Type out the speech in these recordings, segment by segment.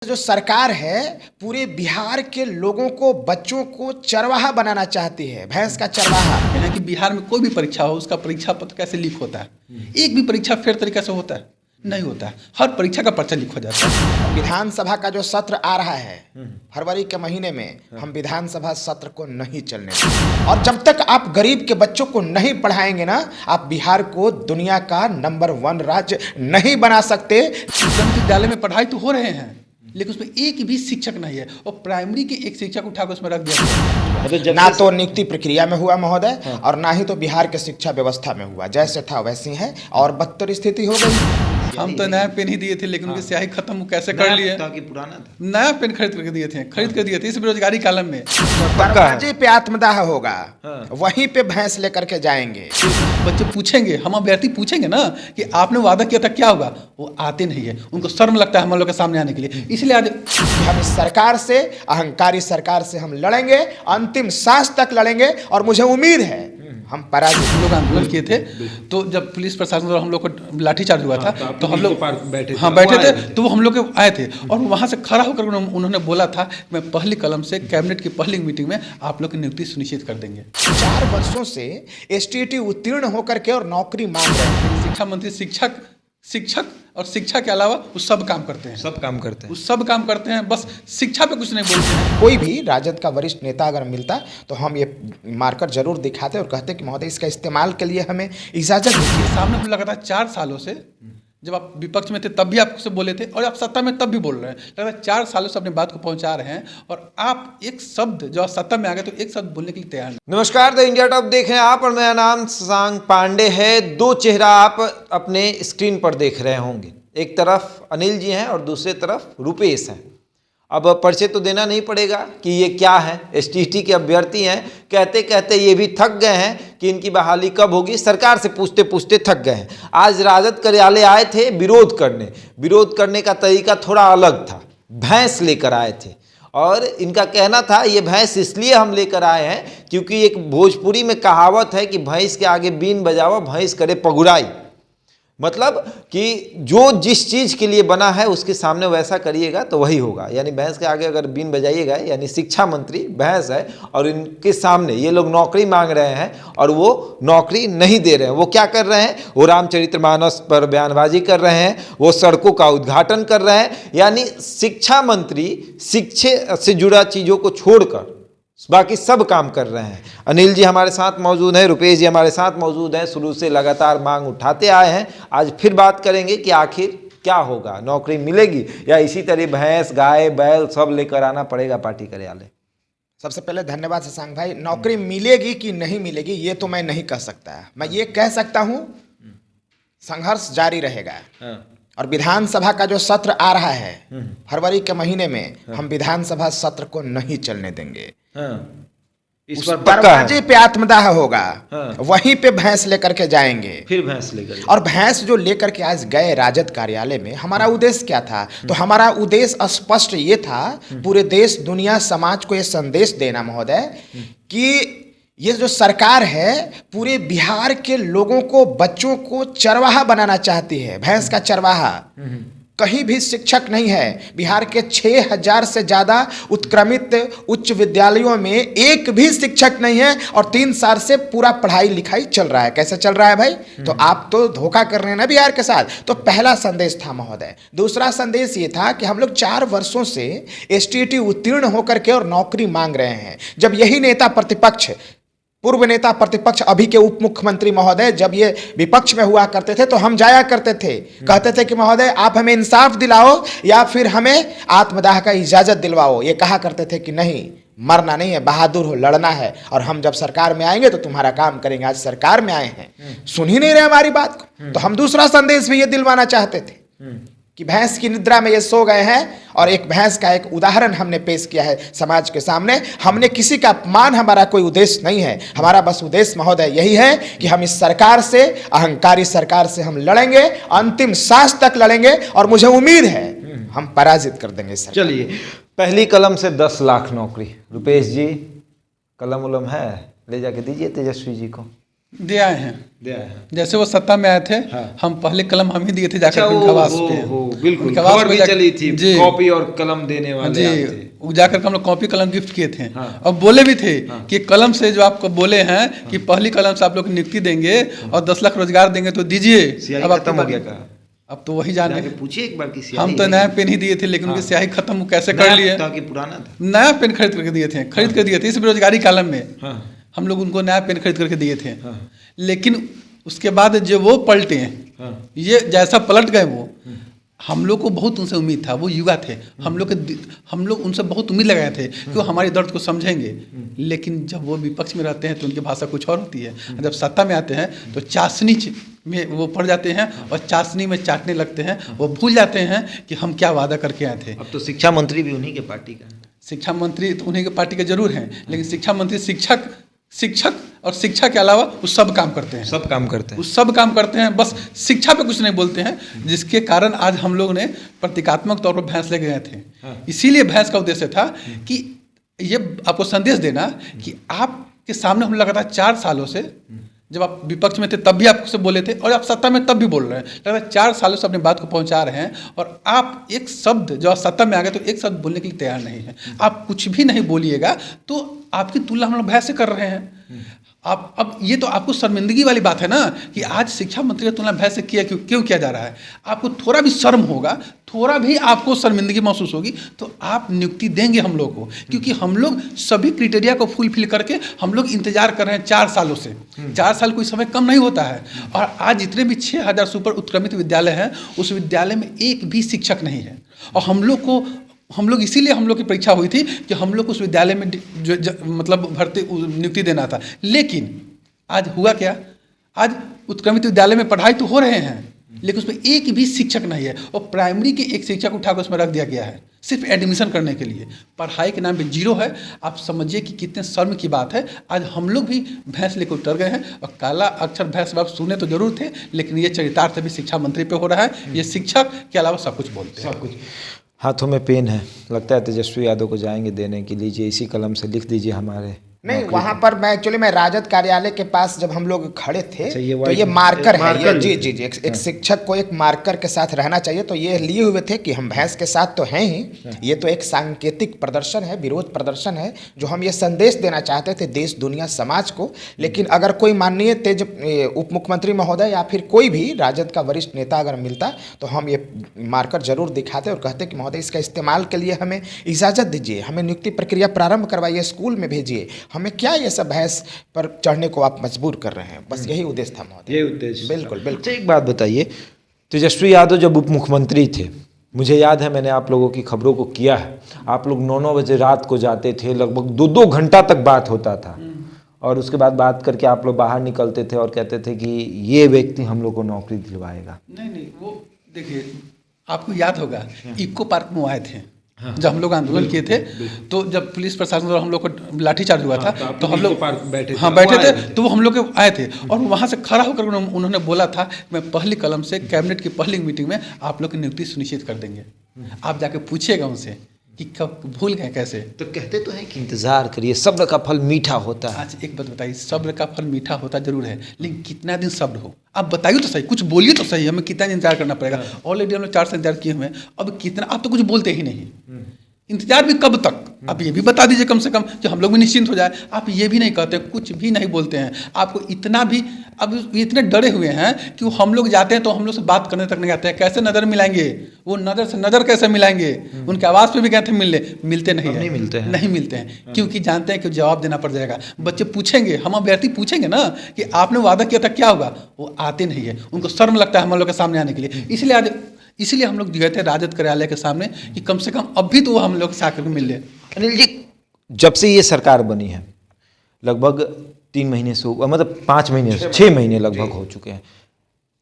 जो सरकार है पूरे बिहार के लोगों को, बच्चों को चरवाहा बनाना चाहती है, भैंस का चरवाहा। यानी कि बिहार में कोई भी परीक्षा हो उसका परीक्षा पत्र कैसे लीक होता है? एक भी परीक्षा फेयर तरीके से होता है? नहीं होता है। हर परीक्षा का पर्चा लीक हो जाता है। विधानसभा का जो सत्र आ रहा है फरवरी के महीने में, हम विधानसभा सत्र को नहीं चलने देंगे। और जब तक आप गरीब के बच्चों को नहीं पढ़ाएंगे ना, आप बिहार को दुनिया का नंबर 1 राज्य नहीं बना सकते। विद्यालय में पढ़ाई तो हो रहे हैं लेकिन उसमें एक भी शिक्षक नहीं है, और प्राइमरी के एक शिक्षक उठाकर उसमें रख दिया गया। ना तो नियुक्ति प्रक्रिया में हुआ महोदय, और ना ही तो बिहार के शिक्षा व्यवस्था में हुआ। जैसे था वैसी है और बदतर स्थिति हो गई। हम तो नया पेन ही दिए थे लेकिन उनकी स्याही खत्म कैसे कर लिए? पुराना था। नया पेन खरीद करके दिए थे इस बेरोजगारी कालम में। दरवाजे पे आत्मदाह होगा, वहीं पे भैंस लेकर के जाएंगे। बच्चे पूछेंगे, हम अभ्यर्थी पूछेंगे ना कि आपने वादा किया था क्या होगा, वो आते नहीं है। उनको शर्म लगता है हम लोग के सामने आने के लिए, इसलिए आज हम इस सरकार से, अहंकारी सरकार से हम लड़ेंगे, अंतिम सांस तक लड़ेंगे। और मुझे उम्मीद है हम पराजित। लोग आंदोलन किए थे तो जब पुलिस प्रशासन द्वारा हम लोग को लाठीचार्ज हुआ था तो हम लोग बैठे थे तो वो हम लोग के आए थे और वहाँ से खड़ा होकर उन्होंने बोला था मैं पहली कलम से कैबिनेट की पहली मीटिंग में आप लोग की नियुक्ति सुनिश्चित कर देंगे। 4 वर्षों से एसटीईटी उत्तीर्ण होकर के और नौकरी मांग रहे हैं। शिक्षा मंत्री शिक्षक और शिक्षा के अलावा वो सब काम करते हैं, वो सब काम करते हैं, बस शिक्षा पे कुछ नहीं बोलते हैं। कोई भी राजद का वरिष्ठ नेता अगर मिलता तो हम ये मार्कर जरूर दिखाते और कहते कि महोदय इसका इस्तेमाल के लिए हमें इजाजत दीजिए। सामने हम लगातार 4 सालों से, जब आप विपक्ष में थे तब भी आपसे बोले थे और आप सत्ता में तब भी बोल रहे हैं, लगातार 4 सालों से अपनी बात को पहुंचा रहे हैं और आप एक शब्द, जो सत्ता में आ गए तो एक शब्द बोलने के लिए तैयार नहीं। नमस्कार, द इंडिया टॉप देख रहे हैं आप और मेरा नाम शशांक पांडे है। 2 चेहरा आप अपने स्क्रीन पर देख रहे होंगे, एक तरफ अनिल जी हैं और दूसरे तरफ रुपेश हैं। अब परिचय तो देना नहीं पड़ेगा कि ये क्या है, एसटीईटी के अभ्यर्थी हैं। कहते कहते ये भी थक गए हैं कि इनकी बहाली कब होगी, सरकार से पूछते पूछते थक गए हैं। आज राजद कार्यालय आए थे विरोध करने का तरीका थोड़ा अलग था। भैंस लेकर आए थे और इनका कहना था ये भैंस इसलिए हम लेकर आए हैं क्योंकि एक भोजपुरी में कहावत है कि भैंस के आगे बीन बजाओ भैंस करे पगुराई। मतलब कि जो जिस चीज़ के लिए बना है उसके सामने वैसा करिएगा तो वही होगा। यानी भैंस के आगे अगर बीन बजाइएगा, यानी शिक्षा मंत्री भैंस है और इनके सामने ये लोग नौकरी मांग रहे हैं और वो नौकरी नहीं दे रहे हैं। वो क्या कर रहे हैं? वो रामचरितमानस पर बयानबाजी कर रहे हैं, वो सड़कों का उद्घाटन कर रहे हैं। यानी शिक्षा मंत्री शिक्षा से जुड़ा चीज़ों को छोड़कर बाकी सब काम कर रहे हैं। अनिल जी हमारे साथ मौजूद हैं, रुपेश जी हमारे साथ मौजूद हैं। शुरू से लगातार मांग उठाते आए हैं। आज फिर बात करेंगे कि आखिर क्या होगा, नौकरी मिलेगी या इसी तरह भैंस गाय बैल सब लेकर आना पड़ेगा पार्टी कार्यालय। सबसे पहले धन्यवाद शशांक भाई। नौकरी मिलेगी कि नहीं मिलेगी ये तो मैं नहीं कह सकता। मैं ये कह सकता हूँ संघर्ष जारी रहेगा। और विधानसभा का जो सत्र आ रहा है फरवरी के महीने में, हम विधानसभा सत्र को नहीं चलने देंगे। इस पर दरवाजे पे आत्मदाह होगा, वहीं पे भैंस लेकर के जाएंगे। फिर भैंस लेकर, और भैंस जो लेकर के आज गए राजद कार्यालय में, हमारा उद्देश्य क्या था? तो हमारा उद्देश्य स्पष्ट ये था, पूरे देश दुनिया समाज को ये संदेश देना महोदय कि ये जो सरकार है पूरे बिहार के लोगों को, बच्चों को चरवाहा बनाना चाहती है, भैंस का चरवाहा। कहीं भी शिक्षक नहीं है। बिहार के 6000 से ज़्यादा उत्क्रमित उच्च विद्यालयों में एक भी शिक्षक नहीं है और 3 साल से पूरा पढ़ाई लिखाई चल रहा है। कैसे चल रहा है भाई? तो आप तो धोखा कर रहे हैं ना बिहार के साथ। तो पहला संदेश था महोदय। दूसरा संदेश ये था कि हम लोग 4 वर्षों से एसटीईटी उत्तीर्ण होकर के और नौकरी मांग रहे हैं। जब यही नेता प्रतिपक्ष, पूर्व नेता प्रतिपक्ष, अभी के उप मुख्यमंत्री महोदय जब ये विपक्ष में हुआ करते थे तो हम जाया करते थे, कहते थे कि महोदय आप हमें इंसाफ दिलाओ या फिर हमें आत्मदाह का इजाजत दिलवाओ। ये कहा करते थे कि नहीं, मरना नहीं है, बहादुर हो, लड़ना है, और हम जब सरकार में आएंगे तो तुम्हारा काम करेंगे। आज सरकार में आए हैं, सुन ही नहीं रहे हमारी बात को। तो हम दूसरा संदेश भी ये दिलवाना चाहते थे कि भैंस की निद्रा में ये सो गए हैं। और एक भैंस का एक उदाहरण हमने पेश किया है समाज के सामने। हमने किसी का अपमान, हमारा कोई उद्देश्य नहीं है। हमारा बस उद्देश्य महोदय यही है कि हम इस सरकार से, अहंकारी सरकार से हम लड़ेंगे, अंतिम सांस तक लड़ेंगे और मुझे उम्मीद है हम पराजित कर देंगे सर। चलिए, पहली कलम से 10 लाख नौकरी। रुपेश जी कलम उलम है, ले जाके दीजिए तेजस्वी जी को। दे आए हैं। दे आए हैं। जैसे वो सत्ता में आए थे, हाँ। हम पहले कलम हम ही दिए थे जाकर अच्छा, उनके आवास हो, पे। बिल्कुल उनके आवास खबर पे भी चली थी, जी कॉपी और कलम देने वाले जी, आए थे। वो जाकर के हम लोग कॉपी कलम गिफ्ट किए थे। हाँ। और बोले भी थे हाँ। कि कलम से जो आपको बोले हैं कि पहली कलम से आप लोग नियुक्ति देंगे और 10 लाख रोजगार देंगे तो दीजिए। स्याही अब आपकी खत्म हो बारी। गया का? अब तो वही जाने। जाके पूछिए एक बार कि स्याही हम तो है नया कि- पेन ही दिए थे, लेकिन उनकी हाँ। स्याही खत्म वो कैसे कर नया लिए। था कि पुराना था? नया पेन खरीद करके दिए थे, खरीद कर दिए थे इस बेरोजगारी कालम में। हाँ। हम लोग उनको नया पेन खरीद करके दिए थे। हाँ। लेकिन उसके बाद जो वो पलटे हैं, हाँ। ये जैसा पलट गए वो, हम लोग को बहुत उनसे उम्मीद था। वो युवा थे, हम लोग उनसे बहुत उम्मीद लगाए थे कि वो हमारे दर्द को समझेंगे। लेकिन जब वो विपक्ष में रहते हैं तो उनकी भाषा कुछ और होती है, जब सत्ता में आते हैं तो चाशनी में वो पड़ जाते हैं और चाशनी में चाटने लगते हैं। वो भूल जाते हैं कि हम क्या वादा करके आए थे। अब तो शिक्षा मंत्री भी उन्हीं के पार्टी का है। शिक्षा मंत्री तो उन्हीं के पार्टी के जरूर हैं, लेकिन शिक्षा मंत्री शिक्षक और शिक्षा के अलावा वो सब काम करते हैं। सब काम करते हैं। वो सब काम करते हैं, बस शिक्षा पे कुछ नहीं बोलते हैं, जिसके कारण आज हम लोग ने प्रतीकात्मक तौर पर भैंस लेके गए थे। इसीलिए भैंस का उद्देश्य था कि ये आपको संदेश देना कि आपके सामने हम लगातार 4 सालों से, जब आप विपक्ष में थे तब भी आपसे बोले थे और आप सत्ता में तब भी बोल रहे हैं, लगातार 4 सालों से अपनी बात को पहुंचा रहे हैं। और आप एक शब्द, जब आप सत्ता में आ गए तो एक शब्द बोलने के लिए तैयार नहीं है। आप कुछ भी नहीं बोलिएगा तो आपकी तुलना हम लोग भैंस से कर रहे हैं। आप अब ये तो आपको शर्मिंदगी वाली बात है ना कि आज शिक्षा मंत्री की तुलना भैंस से क्यों किया जा रहा है। आपको थोड़ा भी शर्म होगा, थोड़ा भी आपको शर्मिंदगी महसूस होगी तो आप नियुक्ति देंगे हम लोग को, क्योंकि हम लोग सभी क्राइटेरिया को फुलफिल करके हम लोग इंतजार कर रहे हैं 4 सालों से। 4 साल कोई समय कम नहीं होता है। और आज जितने भी 6000 सुपर उत्क्रमित विद्यालय हैं, उस विद्यालय में एक भी शिक्षक नहीं है। और हम लोग इसीलिए हम लोग की परीक्षा हुई थी कि हम लोग उस विद्यालय में मतलब भर्ती नियुक्ति देना था। लेकिन आज हुआ क्या, आज उत्क्रमित विद्यालय में पढ़ाई तो हो रहे हैं, लेकिन उसमें एक भी शिक्षक नहीं है। और प्राइमरी के एक शिक्षक उठाकर उसमें रख दिया गया है सिर्फ एडमिशन करने के लिए। पढ़ाई के नाम पे 0 है। आप समझिए कि कितने शर्म की बात है। आज हम लोग भी भैंस लेकर उतर गए हैं। और काला अक्षर भैंस बाप सुने तो जरूर थे, लेकिन ये चरितार्थ भी शिक्षा मंत्री पे हो रहा है। ये शिक्षक के अलावा सब कुछ बोलते हैं। सब कुछ। हाथों में पेन है, लगता है तेजस्वी यादव को जाएंगे देने के लिए। इसी कलम से लिख दीजिए हमारे। नहीं, वहाँ पर मैं राजद कार्यालय के पास जब हम लोग खड़े थे तो ये मार्कर है, ये जी एक शिक्षक को एक मार्कर के साथ रहना चाहिए। तो ये लिए हुए थे कि हम भैंस के साथ तो हैं ही, ये तो एक सांकेतिक प्रदर्शन है, विरोध प्रदर्शन है, जो हम ये संदेश देना चाहते थे देश दुनिया समाज को। लेकिन अगर कोई माननीय उप मुख्यमंत्री महोदय या फिर कोई भी राजद का वरिष्ठ नेता अगर मिलता तो हम ये मार्कर जरूर दिखाते और कहते कि महोदय इसका इस्तेमाल के लिए हमें इजाज़त दीजिए, हमें नियुक्ति प्रक्रिया प्रारंभ करवाइए, स्कूल में भेजिए, हमें क्या ये सब भैंस पर चढ़ने को आप मजबूर कर रहे हैं। बस यही उद्देश्य था महोदय। ये उद्देश्य। बिल्कुल बिल्कुल। अच्छा, एक बात बताइए, तेजस्वी यादव जब उप मुख्यमंत्री थे, मुझे याद है मैंने आप लोगों की खबरों को किया है, आप लोग 9-9 बजे रात को जाते थे, लगभग 2-2 घंटा तक बात होता था। और उसके बाद बात करके आप लोग बाहर निकलते थे और कहते थे कि ये व्यक्ति हम लोग को नौकरी दिलवाएगा। नहीं, वो देखिए, आपको याद होगा इको पार्क में आए थे। जब हम लोग आंदोलन किए थे तो जब पुलिस प्रशासन द्वारा हम लोग को लाठीचार्ज हुआ था तो हम लोग बैठे थे तो वो हम लोग के आए थे। और वहाँ से खड़ा होकर उन्होंने बोला था मैं पहली कलम से कैबिनेट की पहली मीटिंग में आप लोग की नियुक्ति सुनिश्चित कर देंगे। आप जाके पूछिएगा उनसे कि कब भूल गए कैसे। तो कहते तो हैं कि इंतजार करिए, सब्र का फल मीठा होता है। आज एक बात बताइए, सब्र का फल मीठा होता जरूर है, लेकिन कितना दिन सब्र हो आप बताइए तो सही, कुछ बोलिए तो सही, हमें कितना इंतजार करना पड़ेगा। ऑलरेडी हम लोग 4 साल इंतजार किए हुए हैं, अब कितना, आप तो कुछ बोलते ही नहीं। इंतजार भी कब तक, आप ये भी बता दीजिए कम से कम कि हम लोग भी निश्चिंत हो जाए। आप ये भी नहीं कहते, कुछ भी नहीं बोलते हैं। आपको इतना भी, अब इतने डरे हुए हैं कि वो हम लोग जाते हैं तो हम लोग से बात करने तक नहीं आते हैं। कैसे नज़र मिलाएंगे, वो नज़र से नज़र कैसे मिलाएंगे। उनके आवाज़ पे भी गए थे मिलते नहीं है, नहीं मिलते हैं, क्योंकि जानते हैं कि जवाब देना पड़ जाएगा। बच्चे पूछेंगे, हम अभ्यर्थी पूछेंगे ना कि आपने वादा किया था क्या होगा, वो आते नहीं है, उनको शर्म लगता है हम लोग के सामने आने के लिए। इसलिए हम लोग गए थे राजद कार्यालय के सामने कि कम से कम अब भी तो वो हम लोग से आकर मिल ले। अनिल जी, जब से ये सरकार बनी है लगभग 3 महीने से, मतलब 5 महीने, 6 महीने लगभग हो चुके हैं,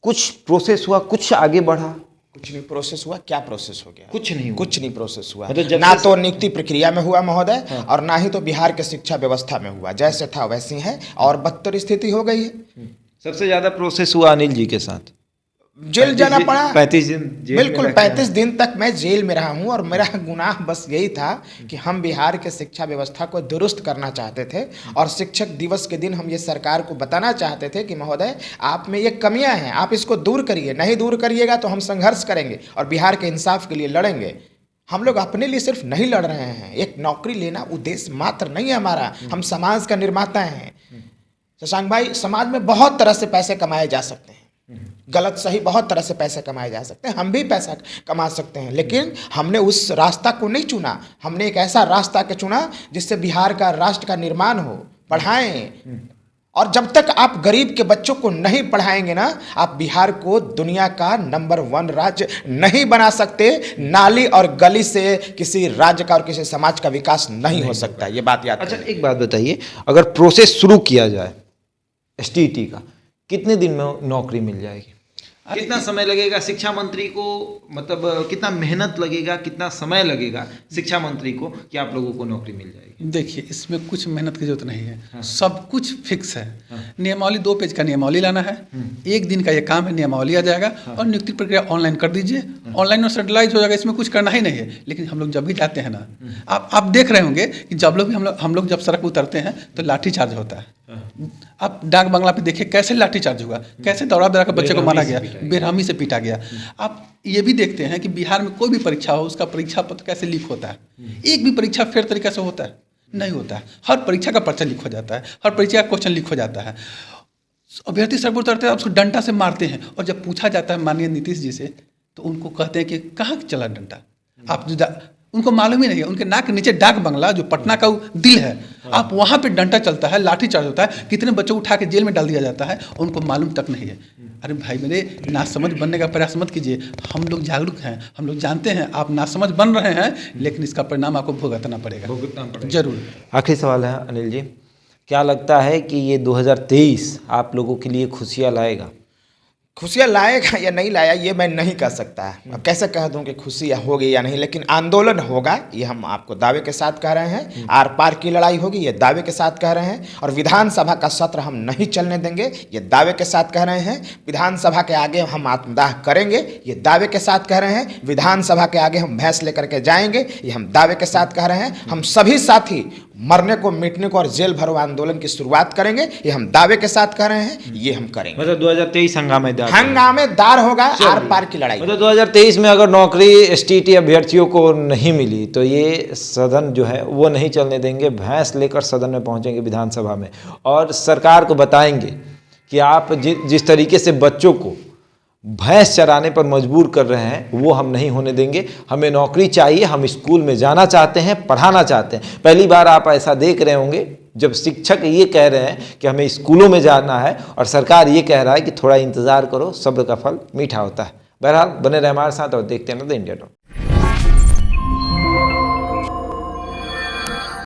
कुछ प्रोसेस हुआ, कुछ आगे बढ़ा? कुछ नहीं प्रोसेस हुआ। क्या प्रोसेस हो गया? कुछ नहीं प्रोसेस हुआ। मतलब ना तो नियुक्ति प्रक्रिया में हुआ महोदय, और ना ही तो बिहार के शिक्षा व्यवस्था में हुआ। जैसे था वैसी है और बदतर स्थिति हो गई है। सबसे ज्यादा प्रोसेस हुआ अनिल जी के साथ। जेल जाना पड़ा। 35 दिन जेल में बिल्कुल, रखे 35 दिन तक मैं जेल में रहा हूँ और मेरा गुनाह बस यही था कि हम बिहार के शिक्षा व्यवस्था को दुरुस्त करना चाहते थे और शिक्षक दिवस के दिन हम ये सरकार को बताना चाहते थे कि महोदय आप में ये कमियां हैं, आप इसको दूर करिए, नहीं दूर करिएगा तो हम संघर्ष करेंगे और बिहार के इंसाफ के लिए लड़ेंगे। हम लोग अपने लिए सिर्फ नहीं लड़ रहे हैं, एक नौकरी लेना उद्देश्य मात्र नहीं है हमारा, हम समाज का निर्माता हैं। शशांक भाई, समाज में बहुत तरह से पैसे कमाए जा सकते हैं, गलत सही बहुत तरह से पैसे कमाए जा सकते हैं, हम भी पैसा कमा सकते हैं, लेकिन हमने उस रास्ता को नहीं चुना। हमने एक ऐसा रास्ता के चुना जिससे बिहार का राष्ट्र का निर्माण हो। पढ़ाएं, और जब तक आप गरीब के बच्चों को नहीं पढ़ाएंगे ना, आप बिहार को दुनिया का नंबर 1 राज्य नहीं बना सकते। नाली और गली से किसी राज्य का और किसी समाज का विकास नहीं हो सकता, ये बात याद अच्छा, रखें। एक बात बताइए, अगर प्रोसेस शुरू किया जाए एसटीईटी का, कितने दिन में नौकरी मिल जाएगी? कितना समय लगेगा शिक्षा मंत्री को, मतलब कितना मेहनत लगेगा, कितना समय लगेगा शिक्षा मंत्री को कि आप लोगों को नौकरी मिल जाएगी? देखिए, इसमें कुछ मेहनत की जरूरत नहीं है, सब कुछ फिक्स है। नियमावली 2 पेज का नियमावली लाना है, 1 दिन का ये काम है, नियमावली आ जाएगा और नियुक्ति प्रक्रिया ऑनलाइन कर दीजिए, ऑनलाइन और सेंट्रलाइज हो जाएगा, इसमें कुछ करना ही नहीं है। लेकिन हम लोग जब भी जाते हैं ना, आप देख रहे होंगे कि हम लोग जब सड़क उतरते हैं तो लाठीचार्ज होता है। आप डाक बंगला पे देखिए कैसे लाठीचार्ज हुआ, कैसे दौड़ा दौड़ा कर बच्चे को मारा गया, बेरहमी से पीटा गया। आप ये भी देखते हैं कि बिहार में कोई भी परीक्षा हो, उसका परीक्षा पत्र कैसे लीक होता है। एक भी परीक्षा फेयर तरीके से होता है? नहीं होता है। हर परीक्षा का पर्चा लीक हो जाता है, हर परीक्षा का क्वेश्चन लीक हो जाता है। अभ्यर्थी सड़क पर उतरते हैं, उसको डंडा से मारते हैं, और जब पूछा जाता है माननीय नीतीश जी से तो उनको कहते हैं कि कहाँ चला डंडा। आप उनको मालूम ही नहीं है, उनके नाक के नीचे डाक बंगला जो पटना का दिल है, आप वहाँ पे डंडा चलता है, लाठी चार्ज होता है, कितने बच्चों को उठा के जेल में डाल दिया जाता है, उनको मालूम तक नहीं है। अरे भाई मेरे, नासमझ बनने का प्रयास मत कीजिए। हम लोग जागरूक हैं, हम लोग जानते हैं आप नासमझ बन रहे हैं, लेकिन इसका परिणाम आपको भुगतना पड़ेगा, जरूर। आखिरी सवाल है अनिल जी, क्या लगता है कि ये 2023 आप लोगों के लिए खुशियाँ लाएगा? खुशियाँ लाएगा या नहीं लाया ये मैं नहीं कह सकता। अब कैसे कह दूं कि खुशी होगी या नहीं, लेकिन आंदोलन होगा ये हम आपको दावे के साथ कह रहे हैं। आर पार की लड़ाई होगी ये दावे के साथ कह रहे हैं। और विधानसभा का सत्र हम नहीं चलने देंगे ये दावे के साथ कह रहे हैं। विधानसभा के आगे हम आत्मदाह करेंगे ये दावे के साथ कह रहे हैं। विधानसभा के आगे हम भैंस लेकर के जाएंगे ये हम दावे के साथ कह रहे हैं। हम सभी साथी मरने को, मिटने को और जेल भरो आंदोलन की शुरुआत करेंगे ये हम दावे के साथ कह रहे हैं, ये हम करेंगे। मतलब 2023 हंगामेदार होगा, आर पार की लड़ाई। मतलब 2023 में अगर नौकरी एसटीईटी अभ्यर्थियों को नहीं मिली तो ये सदन जो है वो नहीं चलने देंगे, भैंस लेकर सदन में पहुंचेंगे विधानसभा में और सरकार को बताएंगे कि आप जिस तरीके से बच्चों को भैंस चराने पर मजबूर कर रहे हैं वो हम नहीं होने देंगे। हमें नौकरी चाहिए, हम स्कूल में जाना चाहते हैं, पढ़ाना चाहते हैं। पहली बार आप ऐसा देख रहे होंगे जब शिक्षक ये कह रहे हैं कि हमें स्कूलों में जाना है और सरकार ये कह रहा है कि थोड़ा इंतज़ार करो, सब्र का फल मीठा होता है। बहरहाल बने रहे हमारे साथ और देखते हैं ना द इंडिया टॉक।